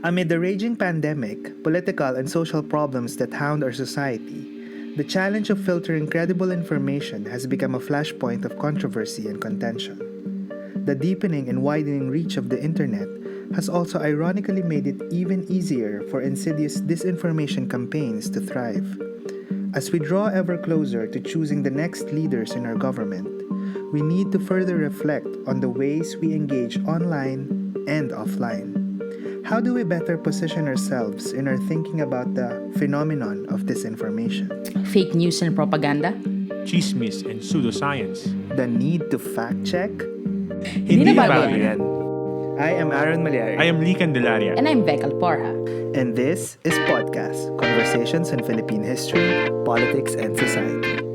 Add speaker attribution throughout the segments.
Speaker 1: Amid the raging pandemic, political and social problems that hound our society, the challenge of filtering credible information has become a flashpoint of controversy and contention. The deepening and widening reach of the internet has also ironically made it even easier for insidious disinformation campaigns to thrive. As we draw ever closer to choosing the next leaders in our government, we need to further reflect on the ways we engage online and offline. How do we better position ourselves in our thinking about the phenomenon of disinformation?
Speaker 2: Fake news and propaganda?
Speaker 3: Chismis and pseudoscience.
Speaker 1: The need to fact-check?
Speaker 2: Hindi na bago yan.
Speaker 1: I am Aaron Malyari.
Speaker 3: I am Lee Candelaria.
Speaker 2: And I'm Becca Porha.
Speaker 1: And this is Podcast, Conversations on Philippine History, Politics, and Society.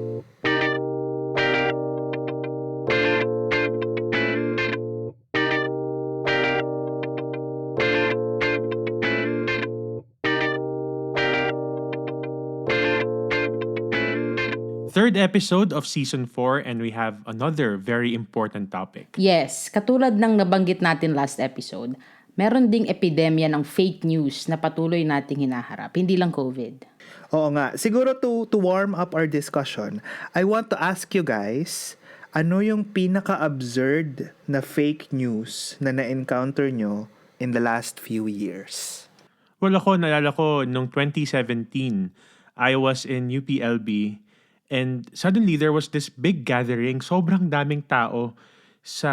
Speaker 3: Third episode of Season 4 and we have another very important topic.
Speaker 2: Yes, katulad ng nabanggit natin last episode, meron ding epidemya ng fake news na patuloy nating hinaharap, hindi lang COVID.
Speaker 1: Oo nga. Siguro to warm up our discussion, I want to ask you guys, ano yung pinaka-absurd na fake news na na-encounter nyo in the last few years?
Speaker 3: Well, naalala ko, nung 2017, I was in UPLB and suddenly there was this big gathering, sobrang daming tao sa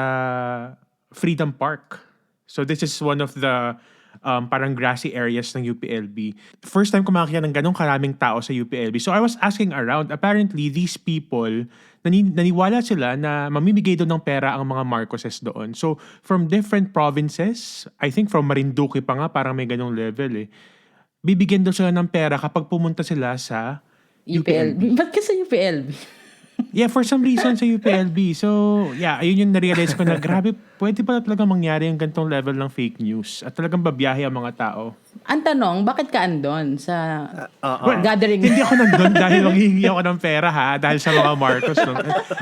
Speaker 3: Freedom Park. So this is one of the parang grassy areas ng UPLB. First time ko makakita ng ganong karaming tao sa UPLB. So I was asking around, apparently these people, naniwala sila na mamimigay doon ng pera ang mga Marcoses doon. So from different provinces, I think from Marinduque pa nga, parang may ganong level bibigyan daw sila ng pera kapag pumunta sila sa
Speaker 2: UPLB. Ba't ka sa UPLB?
Speaker 3: Yeah, for some reason sa UPLB. So, yeah, ayun yung na-realize ko na grabe, pwede pala talaga mangyari yung gantong level ng fake news at talagang babiyahe ang mga tao.
Speaker 2: Ang tanong, bakit ka andon sa gathering?
Speaker 3: Hindi ako nandun dahil manghihingi ako ng pera dahil sa mga Marcos.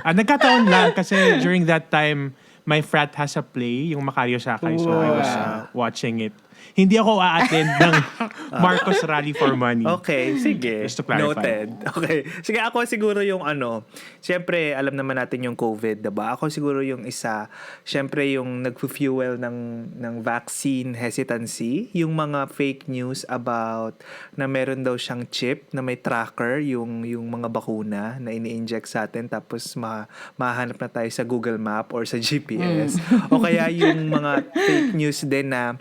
Speaker 3: Nagkataon lang kasi during that time, my frat has a play, yung Macario Sakay. So, I was watching it. Hindi ako a-attend ng Marcos Rally for Money.
Speaker 1: Okay, sige.
Speaker 3: Just to clarify.
Speaker 1: Noted. Okay. Sige, ako siguro yung siyempre, alam naman natin yung COVID, diba? Ako siguro yung isa, siyempre yung nag-fuel ng vaccine hesitancy, yung mga fake news about na meron daw siyang chip na may tracker, yung mga bakuna na ini-inject sa atin, tapos mahanap na tayo sa Google Map or sa GPS. O kaya yung mga fake news din na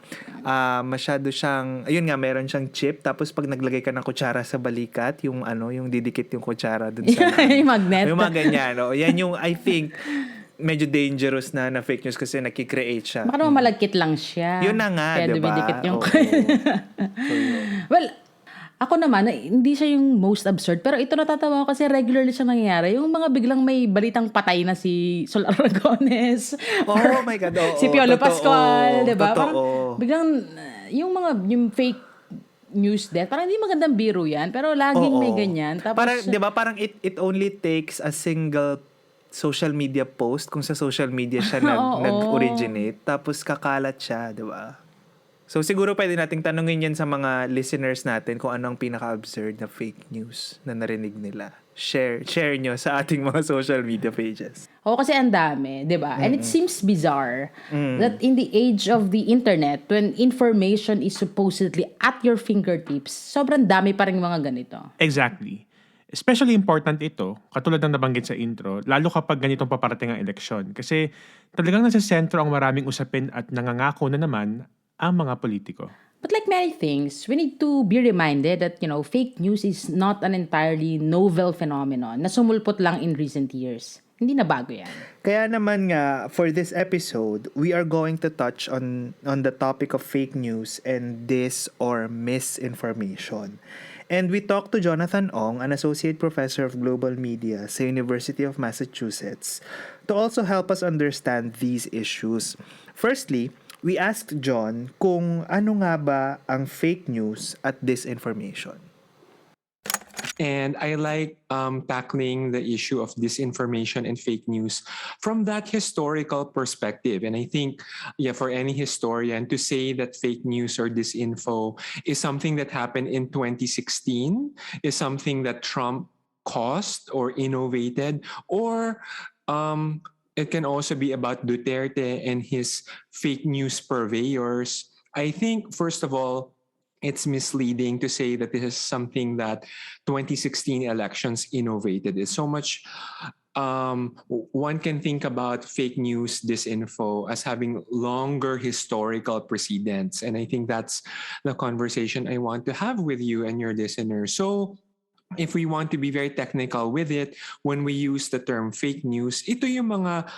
Speaker 1: masyado siyang, ayun nga, meron siyang chip, tapos pag naglagay ka ng kutsara sa balikat, yung didikit yung kutsara dun sa
Speaker 2: yung magnet.
Speaker 1: yung mga ganyan, yan yung, I think, medyo dangerous na fake news kasi nakikreate siya.
Speaker 2: Baka naman malagkit lang siya.
Speaker 1: Yun na nga,
Speaker 2: kaya
Speaker 1: diba?
Speaker 2: dumidikit yung...
Speaker 1: So,
Speaker 2: well, ako naman, hindi siya yung most absurd, pero ito natatawa ko kasi regularly siya nangyayari. Yung mga biglang may balitang patay na si Sol Aragones.
Speaker 1: Oh my God,
Speaker 2: si Piolo Pascual, diba?
Speaker 1: Totoo.
Speaker 2: Parang biglang, yung fake news death, parang hindi magandang biro yan, pero laging may ganyan. Tapos,
Speaker 1: parang, diba, parang it only takes a single social media post kung sa social media siya nag-originate, tapos kakalat siya, diba? So, siguro pwede nating tanungin yan sa mga listeners natin kung anong pinaka-absurd na fake news na narinig nila. Share nyo sa ating mga social media pages.
Speaker 2: Oo, kasi ang dami, di ba? And it seems bizarre that in the age of the internet, when information is supposedly at your fingertips, sobrang dami pa rin mga ganito.
Speaker 3: Exactly. Especially important ito, katulad ng nabanggit sa intro, lalo kapag ganitong paparating ang eleksyon. Kasi talagang nasa sentro ang maraming usapin at nangangako na naman ang mga politiko.
Speaker 2: But like many things, we need to be reminded that, fake news is not an entirely novel phenomenon na sumulpot lang in recent years. Hindi na bago yan.
Speaker 1: Kaya naman nga, for this episode, we are going to touch on the topic of fake news and dis or misinformation. And we talked to Jonathan Ong, an associate professor of global media sa University of Massachusetts, to also help us understand these issues. Firstly, we asked John kung ano nga ba ang fake news at disinformation.
Speaker 4: And I like tackling the issue of disinformation and fake news from that historical perspective. And I think, yeah, for any historian to say that fake news or disinfo is something that happened in 2016, is something that Trump caused or innovated, or it can also be about Duterte and his fake news purveyors. I think, first of all, it's misleading to say that this is something that 2016 elections innovated. It's so much. One can think about fake news, disinfo as having longer historical precedents. And I think that's the conversation I want to have with you and your listeners. So, if we want to be very technical with it, when we use the term fake news, ito yung mga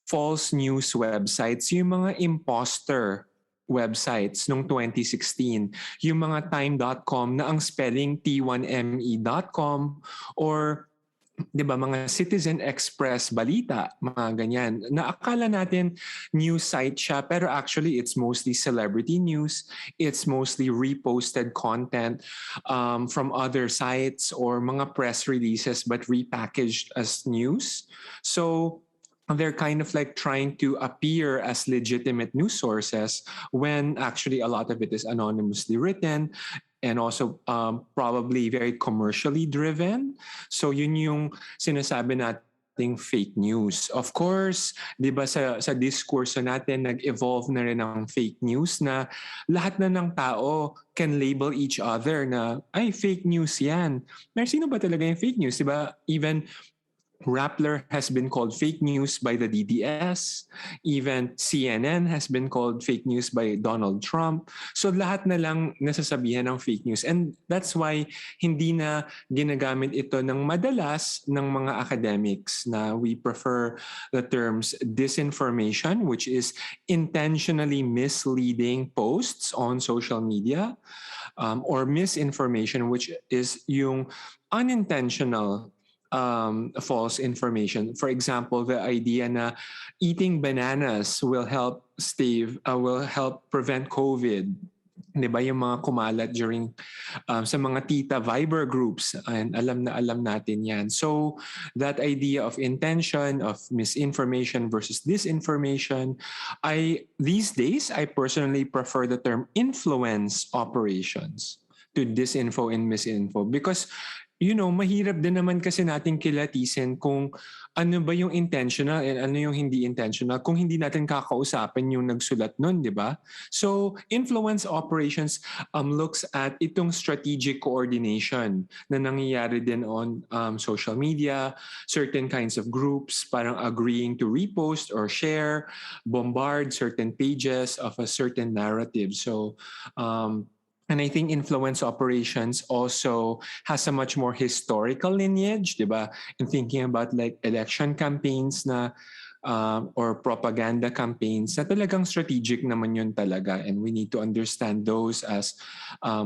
Speaker 4: false news websites, yung mga imposter websites nung 2016, yung mga time.com na ang spelling T1ME.com, or 'di ba mga Citizen Express balita, mga ganyan. Na akala natin news site siya, pero actually it's mostly celebrity news. It's mostly reposted content from other sites or mga press releases but repackaged as news. So they're kind of like trying to appear as legitimate news sources when actually a lot of it is anonymously written and also probably very commercially driven. So yun yung sinasabi nating fake news. Of course, 'di ba sa diskurso natin nag-evolve na rin ang fake news na lahat na ng tao can label each other na ay fake news 'yan. Pero sino ba talaga yung fake news, 'di ba? Even Rappler has been called fake news by the DDS. Even CNN has been called fake news by Donald Trump. So lahat na lang nasasabihan ng fake news. And that's why hindi na ginagamit ito ng madalas ng mga academics na we prefer the terms disinformation, which is intentionally misleading posts on social media, or misinformation, which is yung unintentional false information. For example, the idea na eating bananas will help prevent COVID. 'Di ba yung mga kumalat during sa mga tita Viber groups, and alam na alam natin 'yan. So that idea of intention, of misinformation versus disinformation, these days I personally prefer the term influence operations to disinfo and misinfo, because mahirap din naman kasi nating kilatisin kung ano ba yung intentional and ano yung hindi intentional kung hindi natin kakausapin yung nagsulat nun, di ba? So, influence operations looks at itong strategic coordination na nangyayari din on social media, certain kinds of groups parang agreeing to repost or share, bombard certain pages of a certain narrative. So, and I think influence operations also has a much more historical lineage, di ba? In thinking about like election campaigns na or propaganda campaigns na talagang strategic naman yun talaga, and we need to understand those as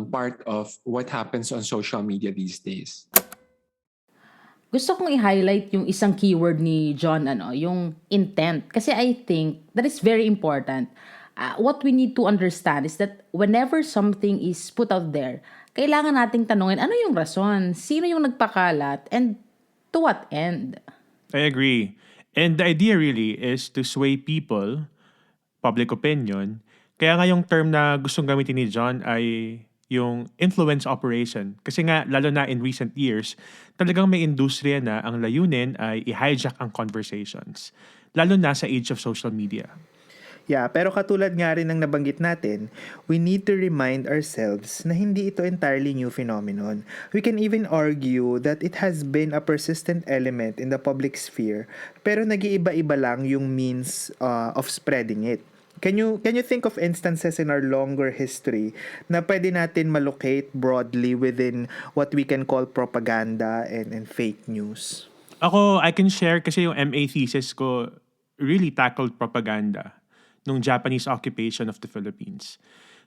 Speaker 4: part of what happens on social media these days.
Speaker 2: Gusto kong i-highlight yung isang keyword ni John, yung intent. Kasi I think that is very important. What we need to understand is that whenever something is put out there, kailangan nating tanungin, ano yung rason? Sino yung nagpakalat? And to what end?
Speaker 3: I agree. And the idea really is to sway people, public opinion. Kaya nga yung term na gustong gamitin ni John ay yung influence operation. Kasi nga, lalo na in recent years, talagang may industriya na ang layunin ay i-hijack ang conversations. Lalo na sa age of social media.
Speaker 1: Yeah, pero katulad nga rin ng nabanggit natin, we need to remind ourselves na hindi ito entirely new phenomenon. We can even argue that it has been a persistent element in the public sphere, pero nag-iiba-iba lang yung means of spreading it. Can you think of instances in our longer history na pwede natin malocate broadly within what we can call propaganda and fake news?
Speaker 3: Ako, I can share kasi yung MA thesis ko really tackled propaganda nung Japanese occupation of the Philippines.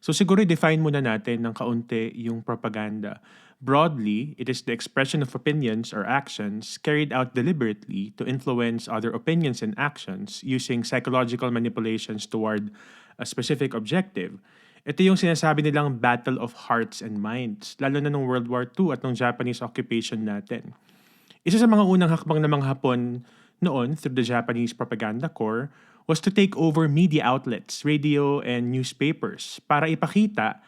Speaker 3: So siguro define muna natin ng kaunti yung propaganda. Broadly, it is the expression of opinions or actions carried out deliberately to influence other opinions and actions using psychological manipulations toward a specific objective. Ito yung sinasabi nilang battle of hearts and minds, lalo na nung World War II at nung Japanese occupation natin. Isa sa mga unang hakbang ng mga Hapon noon through the Japanese Propaganda Corps was to take over media outlets, radio and newspapers para ipakita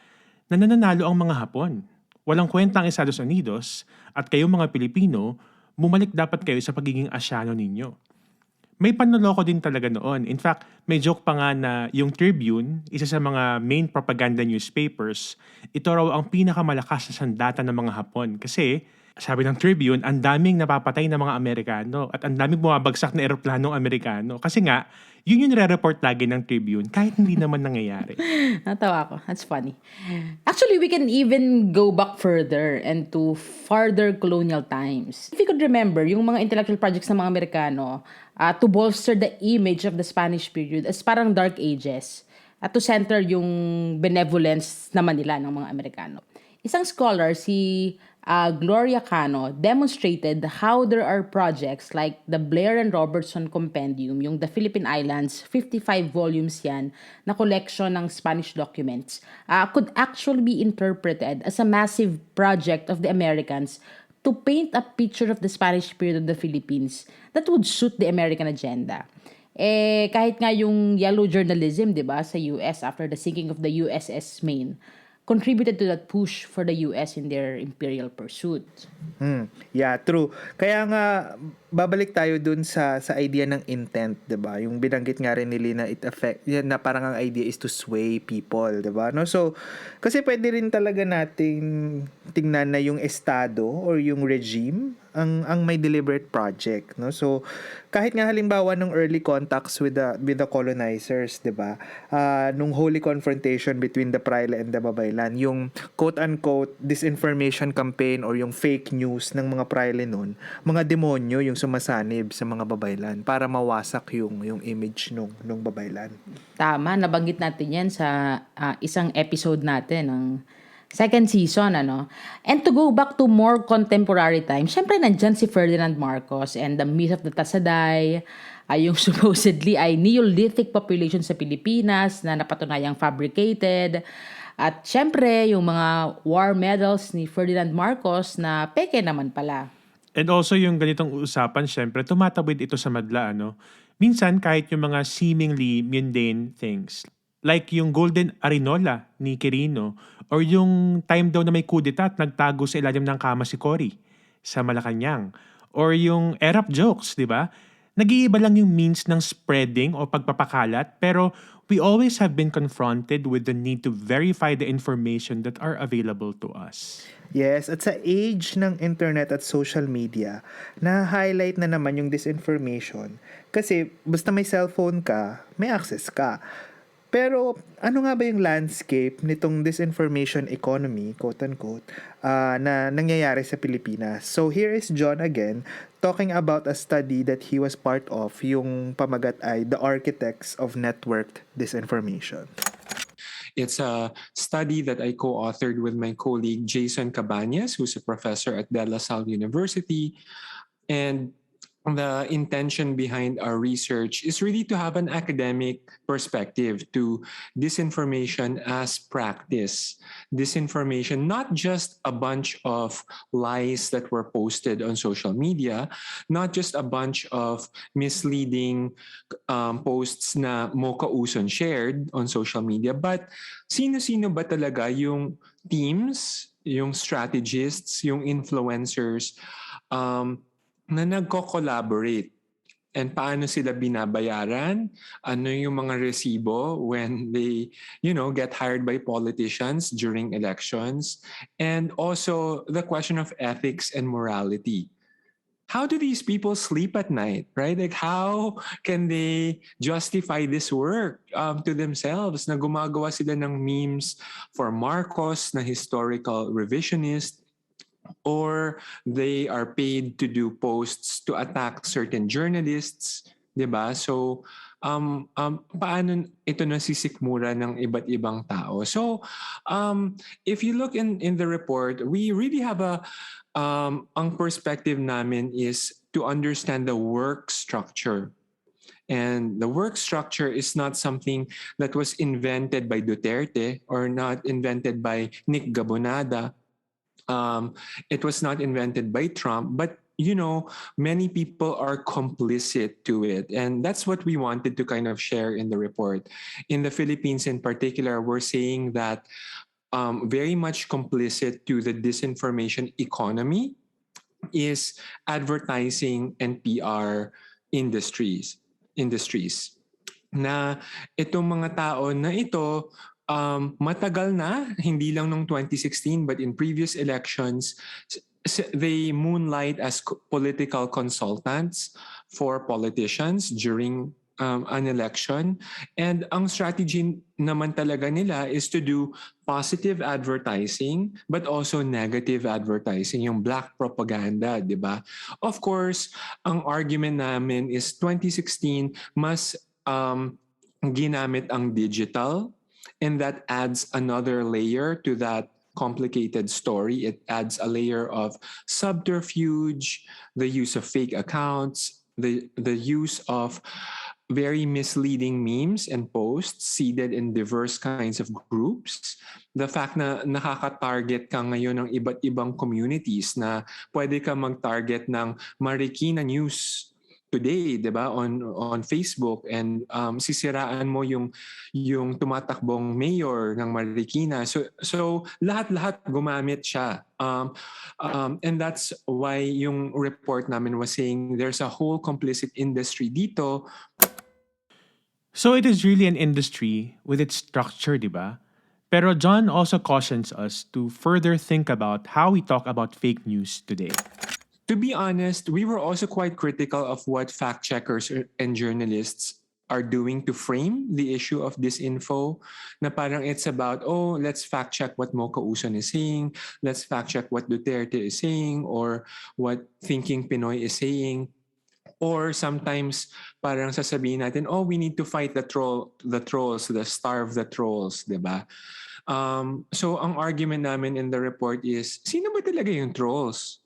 Speaker 3: na nananalo ang mga Hapon. Walang kwenta ang Estados Unidos at kayong mga Pilipino, bumalik dapat kayo sa pagiging Asyano ninyo. May panloloko din talaga noon. In fact, may joke pa nga na yung Tribune, isa sa mga main propaganda newspapers, ito raw ang pinakamalakas na sandata ng mga Hapon. Kasi, sabi ng Tribune, ang daming napapatay ng mga Amerikano at ang daming bumabagsak na eroplanong Amerikano. Kasi nga, yun yung nire-report lagi ng Tribune kahit hindi naman nangyayari.
Speaker 2: Natawa ko. That's funny. Actually, we can even go back further and to farther colonial times. If you could remember, yung mga intellectual projects ng mga Amerikano to bolster the image of the Spanish period as parang Dark Ages at to center yung benevolence naman nila ng mga Amerikano. Isang scholar, si Gloria Cano, demonstrated how there are projects like the Blair and Robertson Compendium, yung The Philippine Islands, 55 volumes yan, na collection ng Spanish documents, could actually be interpreted as a massive project of the Americans to paint a picture of the Spanish period of the Philippines that would suit the American agenda. Kahit nga yung yellow journalism, di ba, sa US after the sinking of the USS Maine, contributed to that push for the US in their imperial pursuit.
Speaker 1: Yeah, true. Kaya nga babalik tayo dun sa idea ng intent, 'di ba? Yung binanggit nga rin nila na yan, na parang ang idea is to sway people, 'di ba? No? So kasi pwede rin talaga nating tingnan na yung estado or yung regime ang may deliberate project, no? So kahit nga halimbawa nung early contacts with the colonizers, 'di ba? Nung holy confrontation between the Praila and the Babaylan, yung quote unquote disinformation campaign or yung fake news ng mga Praila noon, mga demonyo yung sumasanib sa mga Babaylan para mawasak yung image nung Babaylan.
Speaker 2: Tama, nabanggit natin yan sa isang episode natin ng second season, ano. And to go back to more contemporary times, syempre nandyan si Ferdinand Marcos and the myth of the Tasaday, yung supposedly ay Neolithic population sa Pilipinas na napatunayang fabricated. At syempre, yung mga war medals ni Ferdinand Marcos na peke naman pala.
Speaker 3: And also yung ganitong usapan, syempre, tumatawid ito sa madla, ano? Minsan, kahit yung mga seemingly mundane things, like yung Golden Arinola ni Quirino, or yung time daw na may kudeta at nagtago sa ilalim ng kama si Cory sa Malacanang, or yung erap jokes, di ba? Nag-iiba lang yung means ng spreading o pagpapakalat, pero we always have been confronted with the need to verify the information that are available to us.
Speaker 1: Yes, at sa age ng internet at social media, na-highlight na naman yung disinformation. Kasi basta may cellphone ka, may access ka. Pero ano nga ba yung landscape nitong disinformation economy, quote-unquote, na nangyayari sa Pilipinas? So here is John again talking about a study that he was part of, yung pamagat ay The Architects of Networked Disinformation.
Speaker 4: It's a study that I co-authored with my colleague Jason Cabañas, who's a professor at De La Salle University. And the intention behind our research is really to have an academic perspective to disinformation as practice. Disinformation, not just a bunch of lies that were posted on social media, not just a bunch of misleading posts na mokauson shared on social media, but sino-sino ba talaga yung teams, yung strategists, yung influencers, na nagko-collaborate, and paano sila binabayaran, ano yung mga resibo when they, get hired by politicians during elections, and also the question of ethics and morality. How do these people sleep at night, right? Like, how can they justify this work to themselves na gumagawa sila ng memes for Marcos na historical revisionist, or they are paid to do posts to attack certain journalists, 'di ba? So paano ito nasisikmura ng iba't ibang tao? So if you look in the report, we really have ang perspective namin is to understand the work structure And the work structure is not something that was invented by Duterte or not invented by Nick Gabonada. Um, it was not invented by Trump, but many people are complicit to it. And that's what we wanted to kind of share in the report. In the Philippines in particular, we're saying that very much complicit to the disinformation economy is advertising and PR industries na itong mga tao na ito matagal na, hindi lang nung 2016 but in previous elections, they moonlight as political consultants for politicians during an election. And ang strategy naman talaga nila is to do positive advertising but also negative advertising, yung black propaganda, di ba? Of course, ang argument namin is 2016 mas ginamit ang digital, and that adds another layer to that complicated story. It adds a layer of subterfuge, the use of fake accounts, the use of very misleading memes and posts seeded in diverse kinds of groups. The fact na nakaka-target ka ngayon ng iba't ibang communities na pwede ka mag-target ng Marikina News today, 'di ba, on Facebook, and sisiraan mo yung tumatakbong mayor ng Marikina. So lahat-lahat gumamit siya. And that's why yung report namin was saying there's a whole complicit industry dito.
Speaker 3: So it is really an industry with its structure, di ba? Pero John also cautions us to further think about how we talk about fake news today.
Speaker 4: To be honest, we were also quite critical of what fact checkers and journalists are doing to frame the issue of disinfo, na parang it's about, let's fact check what Mocha Uson is saying, let's fact check what Duterte is saying, or what Thinking Pinoy is saying. Or sometimes parang sasabihin natin, we need to fight the trolls, starve the trolls, di ba? So ang argument namin in the report is, sino ba talaga yung trolls?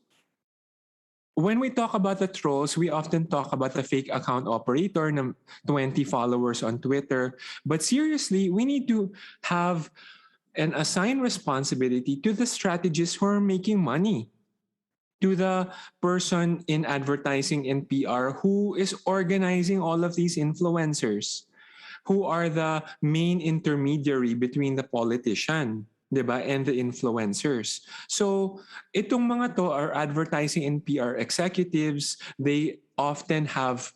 Speaker 4: When we talk about the trolls, we often talk about the fake account operator ng 20 followers on Twitter. But seriously, we need to have and assign responsibility to the strategists who are making money, to the person in advertising and PR who is organizing all of these influencers, who are the main intermediary between the politician, 'di ba, and the influencers. So, itong mga to are advertising and PR executives. They often have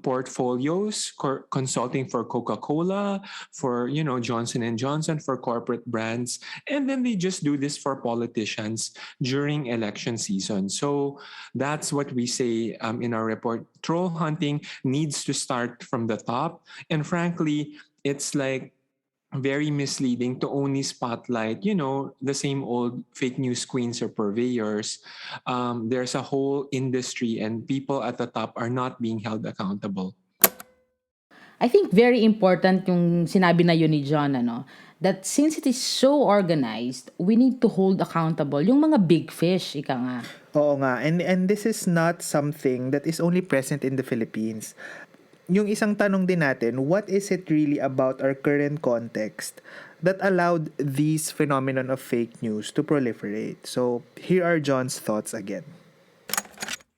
Speaker 4: portfolios consulting for Coca-Cola, for Johnson and Johnson, for corporate brands, and then they just do this for politicians during election season. So that's what we say in our report. Troll hunting needs to start from the top, and frankly, it's like very misleading to only spotlight, the same old fake news queens or purveyors. There's a whole industry and people at the top are not being held accountable.
Speaker 2: I think very important yung sinabi na yun ni John, that since it is so organized, we need to hold accountable yung mga big fish, ika nga.
Speaker 1: Oo nga, and this is not something that is only present in the Philippines. Yung isang tanong din natin, what is it really about our current context that allowed these phenomenon of fake news to proliferate? So, here are John's thoughts again.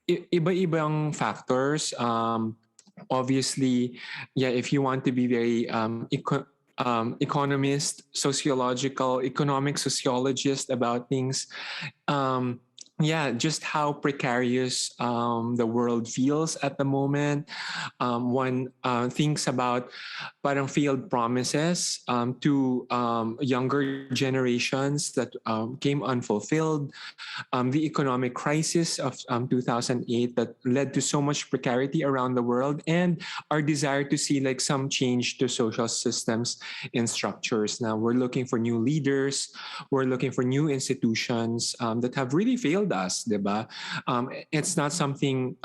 Speaker 4: Iba-ibang factors. Obviously, if you want to be very economist, economic sociologist about things, just how precarious the world feels at the moment. One thinks about parang failed promises to younger generations that came unfulfilled. The economic crisis of 2008 that led to so much precarity around the world, and our desire to see like some change to social systems and structures. Now we're looking for new leaders, we're looking for new institutions that have really failed us, diba? It's not something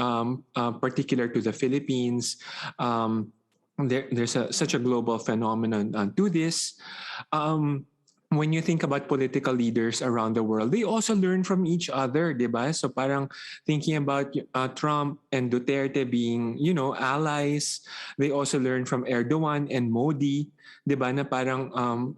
Speaker 4: particular to the Philippines. There's such a global phenomenon to this. when you think about political leaders around the world, they also learn from each other, di ba? So parang thinking about Trump and Duterte being, allies, they also learn from Erdogan and Modi, di ba? Na parang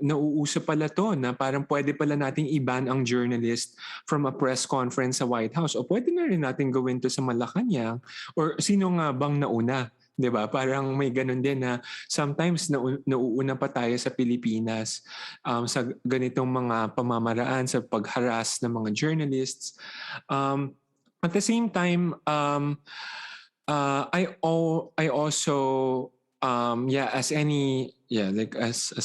Speaker 4: nauuso pala to, na parang pwede pala nating i-ban ang journalist from a press conference sa White House. O pwede na rin natin gawin to sa Malacanang. Or sino nga bang nauna? 'Di ba? Parang may ganun din na sometimes nauuna pa tayo sa Pilipinas sa ganitong mga pamamaraan sa pagharas ng mga journalists. At the same time, I also as any like as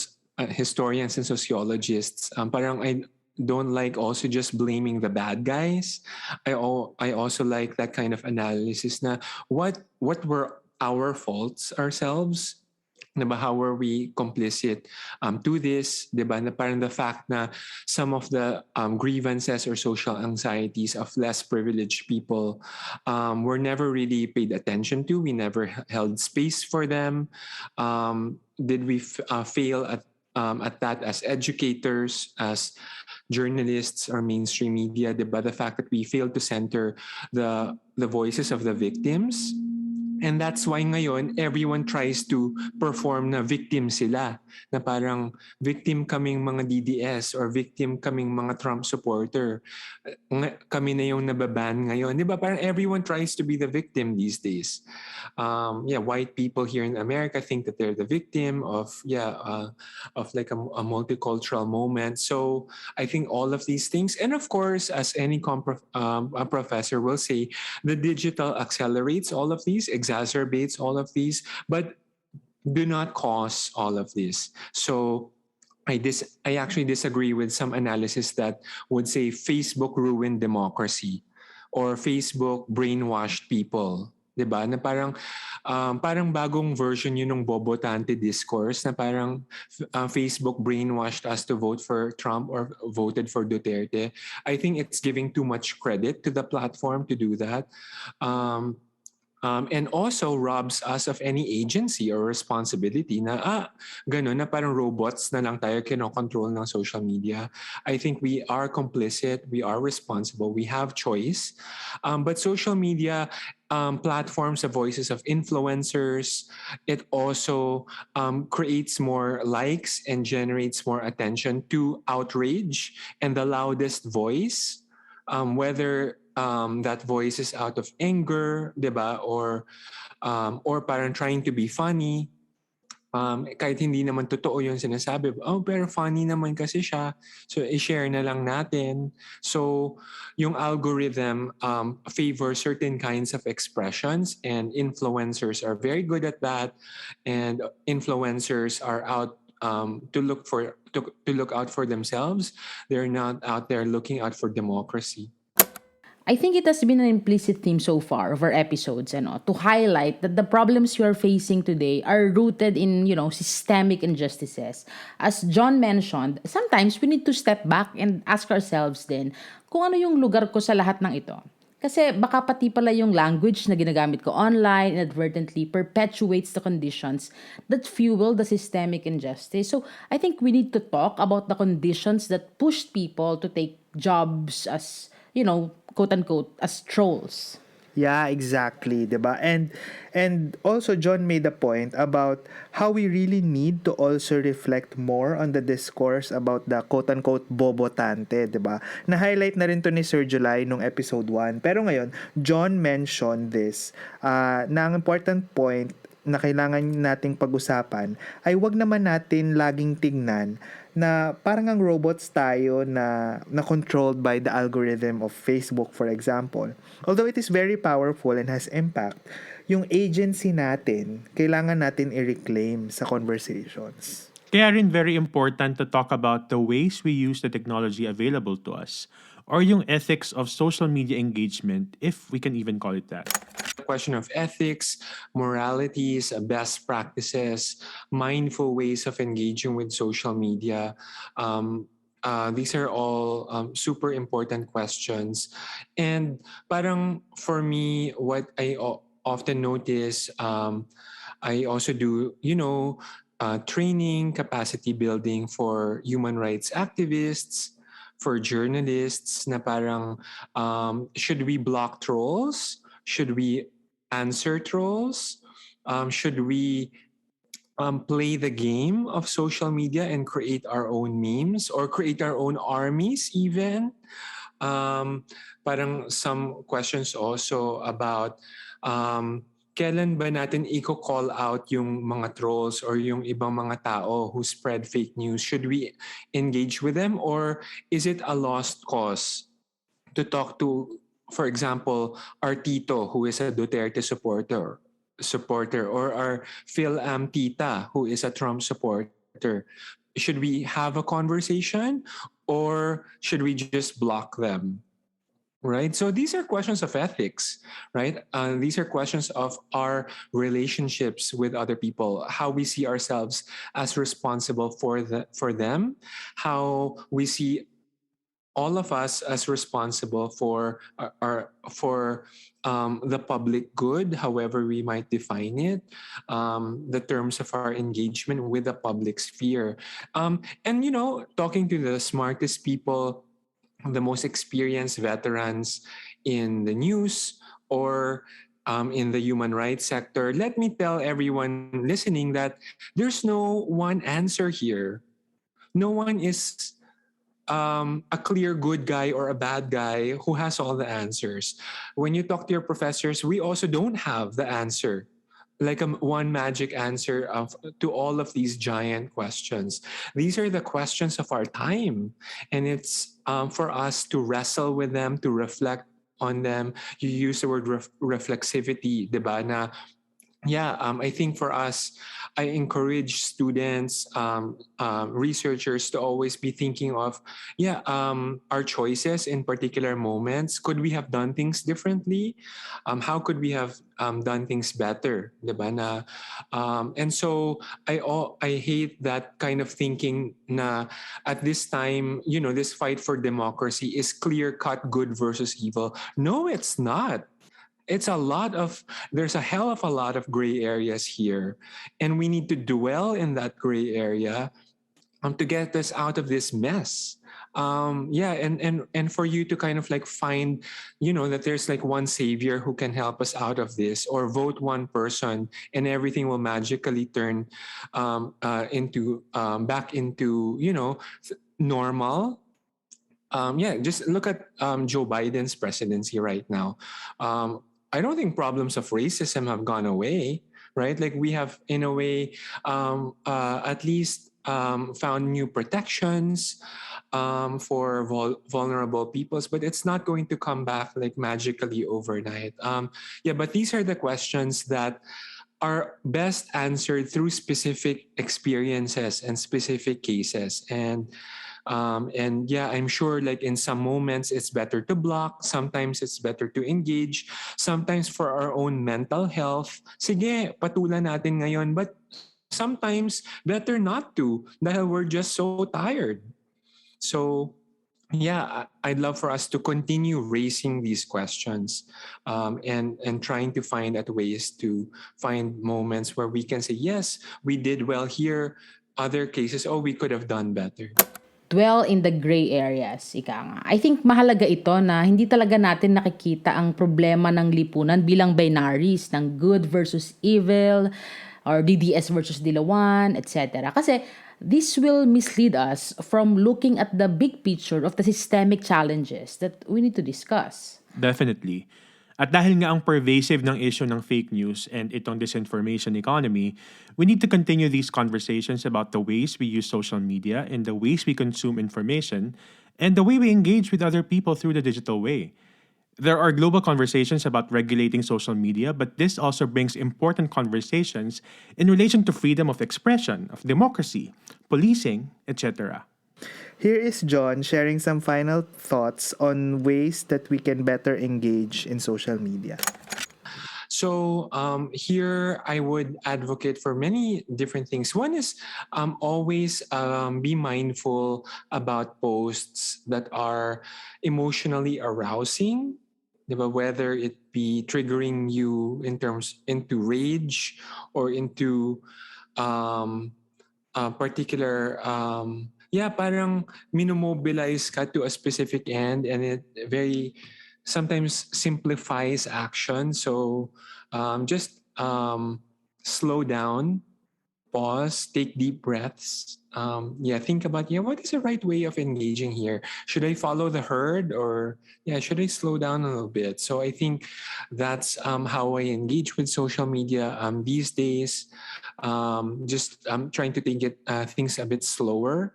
Speaker 4: historians and sociologists, parang I don't like also just blaming the bad guys. I also like that kind of analysis na what were our faults ourselves, diba? How were we complicit to this, diba? Na parang the fact na some of the grievances or social anxieties of less privileged people were never really paid attention to. We never held space for them. Did we fail at that as educators, as journalists or mainstream media, diba? The fact that we failed to center the voices of the victims. And that's why ngayon, everyone tries to perform na victim sila. Na parang victim kaming mga DDS or victim kaming mga Trump supporter. Kami na yung nababan ngayon. Di ba? Parang everyone tries to be the victim these days. White people here in America think that they're the victim of like a multicultural moment. So I think all of these things, and of course, as any a professor will say, the digital accelerates all of these, exacerbates all of these, but do not cause all of this. So I actually disagree with some analysis that would say Facebook ruined democracy or Facebook brainwashed people. 'Di ba? Na parang bagong version yun ng bobotante discourse na parang Facebook brainwashed us to vote for Trump or voted for Duterte. I think it's giving too much credit to the platform to do that. And also robs us of any agency or responsibility na gano'n na parang robots na lang tayo kinokontrol ng social media. I think we are complicit, we are responsible, we have choice. But social media platforms the voices of influencers. It also creates more likes and generates more attention to outrage and the loudest voice, whether that voice is out of anger, diba? Or parang trying to be funny. Kahit hindi naman totoo yung sinasabi. Pero funny naman kasi siya. So, i-share na lang natin. So, yung algorithm favor certain kinds of expressions and influencers are very good at that. And influencers are out to look out for themselves. They're not out there looking out for democracy.
Speaker 2: I think it has been an implicit theme so far of our episodes, to highlight that the problems you are facing today are rooted in, systemic injustices. As John mentioned, sometimes we need to step back and ask ourselves din kung ano yung lugar ko sa lahat ng ito. Kasi baka pati pala yung language na ginagamit ko online inadvertently perpetuates the conditions that fuel the systemic injustice. So I think we need to talk about the conditions that pushed people to take jobs as, quote unquote, as trolls.
Speaker 1: Yeah, exactly, 'di ba? And also John made a point about how we really need to also reflect more on the discourse about the quote-unquote bobotante, 'di ba? Na-highlight na rin to ni Sir July nung episode 1. Pero ngayon, John mentioned this na ang important point na kailangan nating pag-usapan ay wag naman natin laging tignan na parang ang robots tayo na controlled by the algorithm of Facebook, for example. Although it is very powerful and has impact, yung agency natin, kailangan natin i-reclaim sa conversations.
Speaker 3: Kaya rin very important to talk about the ways we use the technology available to us or yung ethics of social media engagement, if we can even call it that.
Speaker 4: The question of ethics, moralities, best practices, mindful ways of engaging with social media. These are all super important questions. And parang for me, what I often notice, I also do, training, capacity building for human rights activists, for journalists na parang should we block trolls? Should we answer trolls? Should we play the game of social media and create our own memes or create our own armies even? Parang some questions also about kailan ba natin i-call out yung mga trolls or yung ibang mga tao who spread fake news? Should we engage with them or is it a lost cause to talk to, for example, our Tito who is a Duterte supporter or our Phil Tita who is a Trump supporter? Should we have a conversation or should we just block them? Right. So these are questions of ethics, right? These are questions of our relationships with other people, how we see ourselves as responsible for them, how we see all of us as responsible for the public good, however we might define it, the terms of our engagement with the public sphere, and talking to the smartest people, the most experienced veterans in the news or in the human rights sector. Let me tell everyone listening that there's no one answer here. No one is a clear good guy or a bad guy who has all the answers. When you talk to your professors, we also don't have the answer, like one magic answer to all of these giant questions. These are the questions of our time, and it's for us to wrestle with them, to reflect on them. You use the word reflexivity, diba? Na yeah, I think for us, I encourage students, researchers to always be thinking of, our choices in particular moments. Could we have done things differently? How could we have done things better? Diba na? And so I hate that kind of thinking na at this time, this fight for democracy is clear cut good versus evil. No, it's not. There's a hell of a lot of gray areas here, and we need to dwell in that gray area to get us out of this mess. And for you to kind of like find, that there's like one savior who can help us out of this, or vote one person and everything will magically turn into back into normal. Just look at Joe Biden's presidency right now. I don't think problems of racism have gone away, right? Like we have, in a way, at least found new protections for vulnerable peoples, but it's not going to come back like magically overnight. But these are the questions that are best answered through specific experiences and specific cases. And I'm sure like in some moments it's better to block, sometimes it's better to engage, sometimes for our own mental health. Sige, patulan natin ngayon, but sometimes better not to dahil we're just so tired. So I'd love for us to continue raising these questions and trying to find out ways to find moments where we can say, yes, we did well here. Other cases, oh, we could have done better.
Speaker 2: Dwell in the gray areas, ika nga. I think mahalaga ito na hindi talaga natin nakikita ang problema ng lipunan bilang binaries ng good versus evil or DDS versus Dilawan, etc. Kasi this will mislead us from looking at the big picture of the systemic challenges that we need to discuss.
Speaker 3: Definitely. At dahil nga ang pervasive ng issue ng fake news and itong disinformation economy, we need to continue these conversations about the ways we use social media and the ways we consume information and the way we engage with other people through the digital way. There are global conversations about regulating social media, but this also brings important conversations in relation to freedom of expression, of democracy, policing, etc.
Speaker 1: Here is John sharing some final thoughts on ways that we can better engage in social media.
Speaker 4: So here I would advocate for many different things. One is always be mindful about posts that are emotionally arousing, diba? Whether it be triggering you into rage or into particular parang minomobilize ka to a specific end, and it very sometimes simplifies action. So just slow down, pause, take deep breaths. Think about what is the right way of engaging here? Should I follow the herd, or should I slow down a little bit? So I think that's how I engage with social media these days. Just trying to take things a bit slower.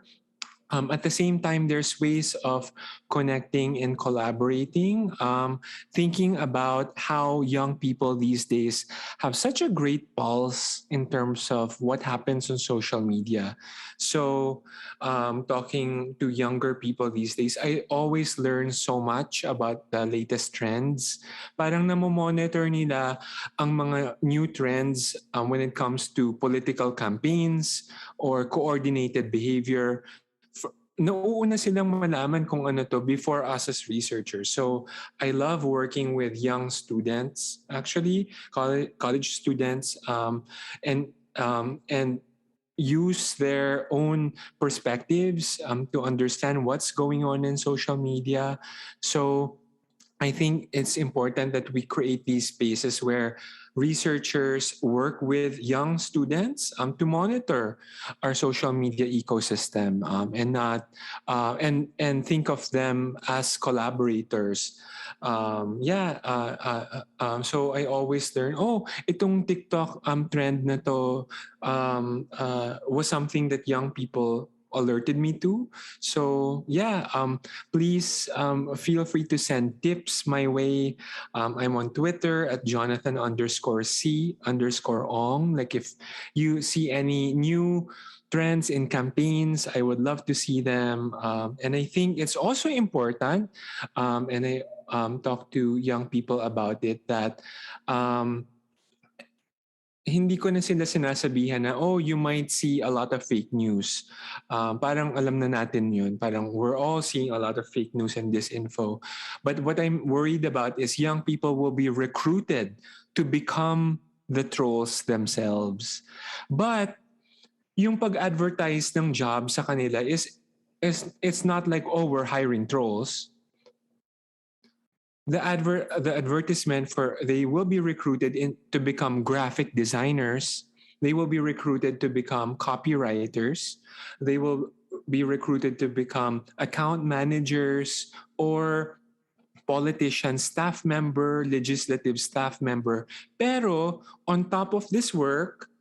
Speaker 4: At the same time, there's ways of connecting and collaborating, thinking about how young people these days have such a great pulse in terms of what happens on social media. So, talking to younger people these days, I always learn so much about the latest trends. Parang namomonitor nila ang mga new trends when it comes to political campaigns or coordinated behavior. Nauuna silang malaman kung ano to before us as researchers. So I love working with young students, actually college students, and use their own perspectives to understand what's going on in social media. So I think it's important that we create these spaces where researchers work with young students to monitor our social media ecosystem, and not and think of them as collaborators. So I always learn. Oh, itong TikTok trend na to was something that young people alerted me to. So please feel free to send tips my way. I'm on Twitter at Jonathan _C _Ong. Like if you see any new trends in campaigns, I would love to see them. And I think it's also important, and I talk to young people about it, that hindi ko na sila sinasabihan na, oh, you might see a lot of fake news. Parang alam na natin yun. Parang we're all seeing a lot of fake news and disinfo. But what I'm worried about is young people will be recruited to become the trolls themselves. But yung pag-advertise ng job sa kanila is it's not like, oh, we're hiring trolls. The advertisement for they will be recruited to become graphic designers. They will be recruited to become copywriters. They will be recruited to become account managers or politician staff member, legislative staff member. Pero on top of this work,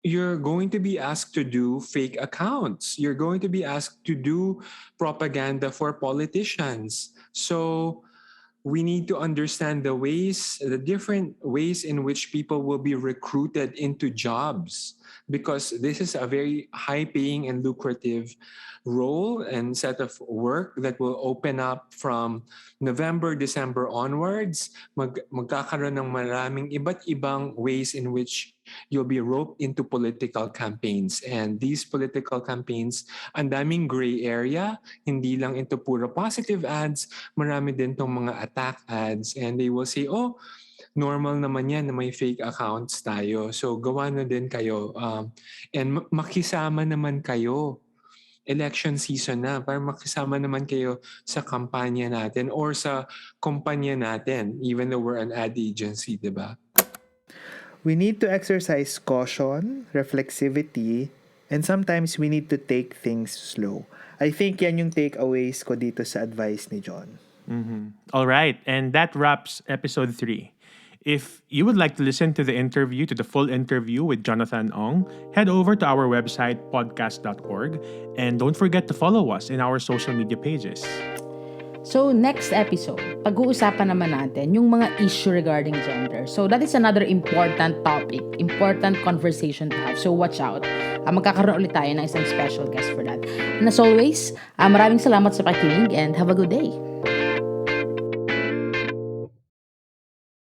Speaker 4: you're going to be asked to do fake accounts. You're going to be asked to do propaganda for politicians. So we need to understand the different ways in which people will be recruited into jobs, because this is a very high paying and lucrative role and set of work that will open up from November, December onwards. Magkakaroon ng maraming iba't ibang ways in which you'll be roped into political campaigns. And these political campaigns, ang daming gray area, hindi lang into puro positive ads, marami din tong mga attack ads, and they will say, oh, normal naman yan na may fake accounts tayo. So gawa na din kayo. And makisama naman kayo. Election season na, para makisama naman kayo sa kampanya natin or sa kumpanya natin, even though we're an ad agency, di ba?
Speaker 1: We need to exercise caution, reflexivity, and sometimes we need to take things slow. I think yan yung takeaways ko dito sa advice ni John.
Speaker 3: All right, and that wraps episode 3. If you would like to listen to the full interview with Jonathan Ong, head over to our website, podcast.org, and don't forget to follow us in our social media pages.
Speaker 2: So, next episode, pag-uusapan naman natin yung mga issue regarding gender. So, that is another important topic, important conversation to have. So, watch out. Magkakaroon ulit tayo ng isang special guest for that. And as always, maraming salamat sa pakikinig and have a good day.